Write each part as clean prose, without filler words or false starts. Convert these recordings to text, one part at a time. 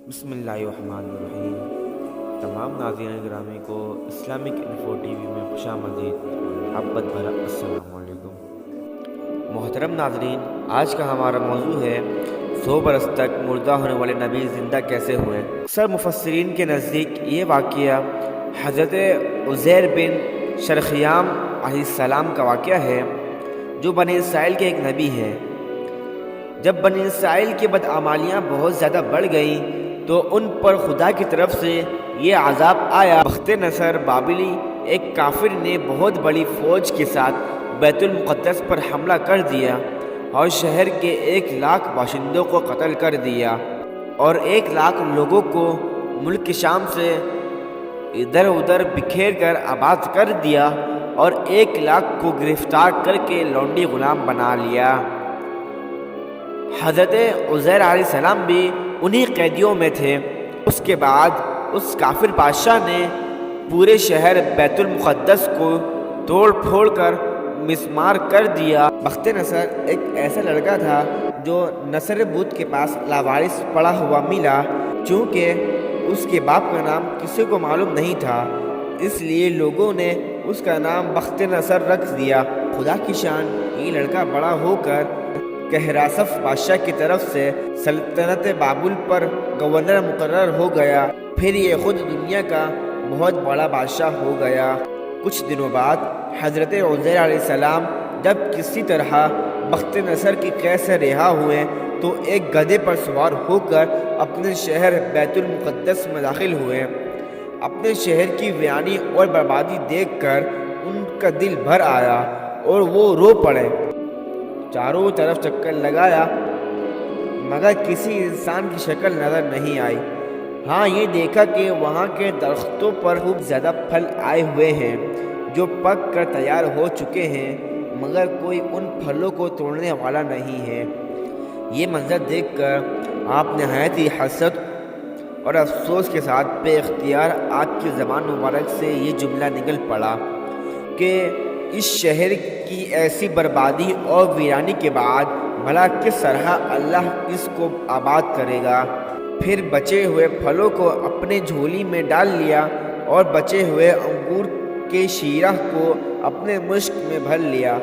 بسم اللہ الرحمن الرحیم۔ تمام ناظرین گرامی کو اسلامک انفو ٹی وی میں خوش آمدید، محبت بھرا السلام علیکم۔ محترم ناظرین، آج کا ہمارا موضوع ہے 100 برس تک مردہ ہونے والے نبی زندہ کیسے ہوئے۔ اکثر مفسرین کے نزدیک یہ واقعہ حضرت عزیر بن شرخیام علیہ السلام کا واقعہ ہے، جو بنی اسرائیل کے ایک نبی ہیں۔ جب بنی اسرائیل کی بدعمالیاں بہت زیادہ بڑھ گئیں تو ان پر خدا کی طرف سے یہ عذاب آیا۔ بخت نصر بابلی ایک کافر نے بہت بڑی فوج کے ساتھ بیت المقدس پر حملہ کر دیا اور شہر کے 1,00,000 باشندوں کو قتل کر دیا اور 1,00,000 لوگوں کو ملک شام سے ادھر ادھر بکھیر کر آباد کر دیا اور 1,00,000 کو گرفتار کر کے لونڈی غلام بنا لیا۔ حضرت عزیر علیہ السلام بھی انہی قیدیوں میں تھے۔ اس کے بعد اس کافر بادشاہ نے پورے شہر بیت المقدس کو توڑ پھوڑ کر مسمار کر دیا۔ بخت نصر ایک ایسا لڑکا تھا جو نصر بت کے پاس لاوارث پڑا ہوا ملا۔ چونکہ اس کے باپ کا نام کسی کو معلوم نہیں تھا، اس لیے لوگوں نے اس کا نام بخت نصر رکھ دیا۔ خدا کی شان، یہ لڑکا بڑا ہو کر کہراسف بادشاہ کی طرف سے سلطنت بابل پر گورنر مقرر ہو گیا۔ پھر یہ خود دنیا کا بہت بڑا بادشاہ ہو گیا۔ کچھ دنوں بعد حضرت عزیر علیہ السلام جب کسی طرح بخت نصر کی قید سے رہا ہوئے تو ایک گدھے پر سوار ہو کر اپنے شہر بیت المقدس میں داخل ہوئے۔ اپنے شہر کی ویرانی اور بربادی دیکھ کر ان کا دل بھر آیا اور وہ رو پڑے۔ چاروں طرف چکر لگایا مگر کسی انسان کی شکل نظر نہیں آئی۔ ہاں، یہ دیکھا کہ وہاں کے درختوں پر خوب زیادہ پھل آئے ہوئے ہیں جو پک کر تیار ہو چکے ہیں، مگر کوئی ان پھلوں کو توڑنے والا نہیں ہے۔ یہ منظر دیکھ کر آپ نہایت ہی حسرت اور افسوس کے ساتھ بے اختیار آپ کی زبان مبارک سے یہ جملہ نکل پڑا کہ اس شہر کی ایسی بربادی اور ویرانی کے بعد بھلا کس طرح اللہ اس کو آباد کرے گا۔ پھر بچے ہوئے پھلوں کو اپنے جھولی میں ڈال لیا اور بچے ہوئے انگور کے شیرہ کو اپنے مشک میں بھر لیا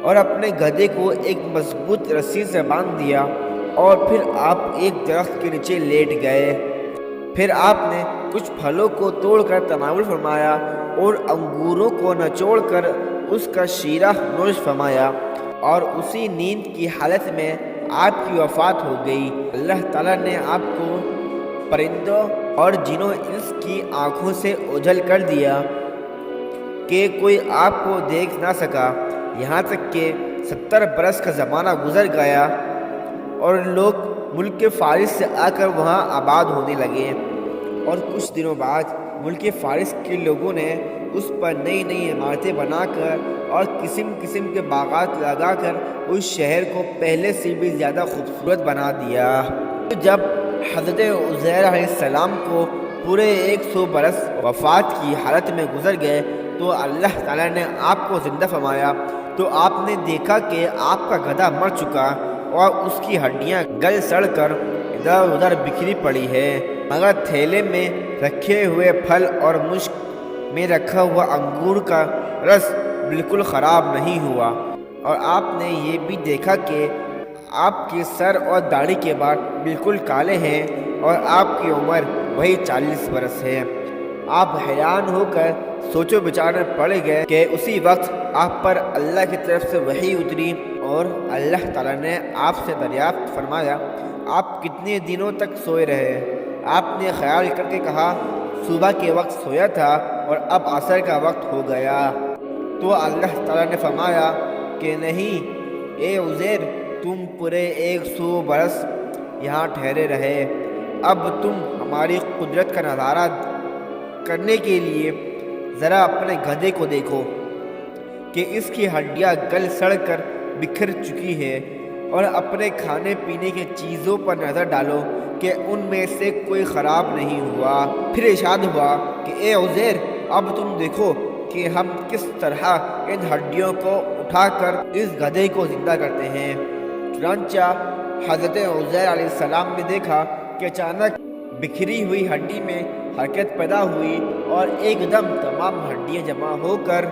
اور اپنے گدھے کو ایک مضبوط رسی سے باندھ دیا اور پھر آپ ایک درخت کے نیچے لیٹ گئے۔ پھر آپ نے کچھ پھلوں کو توڑ کر تناول فرمایا اور انگوروں کو نچوڑ کر اس کا شیرہ نوش فرمایا، اور اسی نیند کی حالت میں آپ کی وفات ہو گئی۔ اللہ تعالیٰ نے آپ کو پرندوں اور جنوں انس کی آنکھوں سے اوجھل کر دیا کہ کوئی آپ کو دیکھ نہ سکا، یہاں تک کہ 70 برس کا زمانہ گزر گیا اور لوگ ملک فارس سے آ کر وہاں آباد ہونے لگے، اور کچھ دنوں بعد ملک فارس کے لوگوں نے اس پر نئی نئی عمارتیں بنا کر اور قسم قسم کے باغات لگا کر اس شہر کو پہلے سے بھی زیادہ خوبصورت بنا دیا۔ جب حضرت عزیر علیہ السلام کو پورے 100 برس وفات کی حالت میں گزر گئے تو اللہ تعالیٰ نے آپ کو زندہ فرمایا، تو آپ نے دیکھا کہ آپ کا گدھا مر چکا اور اس کی ہڈیاں گل سڑ کر ادھر ادھر بکھری پڑی ہے، مگر تھیلے میں رکھے ہوئے پھل اور مشک میں رکھا ہوا انگور کا رس بالکل خراب نہیں ہوا۔ اور آپ نے یہ بھی دیکھا کہ آپ کے سر اور داڑھی کے بال بالکل کالے ہیں اور آپ کی عمر وہی 40 برس ہے۔ آپ حیران ہو کر سوچو بچار میں پڑ گئے کہ اسی وقت آپ پر اللہ کی طرف سے وحی اتری اور اللہ تعالیٰ نے آپ سے دریافت فرمایا، آپ کتنے دنوں تک سوئے رہے؟ آپ نے خیال کر کے کہا، صبح کے وقت سویا تھا اور اب عصر کا وقت ہو گیا۔ تو اللہ تعالیٰ نے فرمایا کہ نہیں اے عزیر، تم پورے 100 برس یہاں ٹھہرے رہے، اب تم ہماری قدرت کا نظارہ کرنے کے لیے ذرا اپنے گدھے کو دیکھو کہ اس کی ہڈیاں گل سڑ کر بکھر چکی ہے، اور اپنے کھانے پینے کی چیزوں پر نظر ڈالو کہ ان میں سے کوئی خراب نہیں ہوا۔ پھر ارشاد ہوا کہ اے عزیر، اب تم دیکھو کہ ہم کس طرح ان ہڈیوں کو اٹھا کر اس گدھے کو زندہ کرتے ہیں۔ چنانچہ حضرت عزیر علیہ السلام نے دیکھا کہ کہ اچانک بکھری ہوئی ہڈی میں حرکت پیدا ہوئی اور ایک دم تمام ہڈیاں جمع ہو کر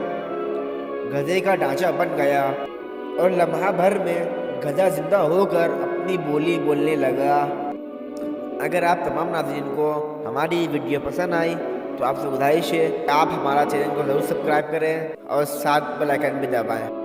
گدھے کا ڈھانچہ بن گیا اور لمحہ بھر میں گدھا زندہ ہو کر اپنی بولی بولنے لگا۔ اگر آپ تمام ناظرین کو ہماری ویڈیو پسند آئی تو آپ سے گزارش ہے کہ آپ ہمارا چینل کو ضرور سبسکرائب کریں اور ساتھ بیل آئیکن بھی دبائیں۔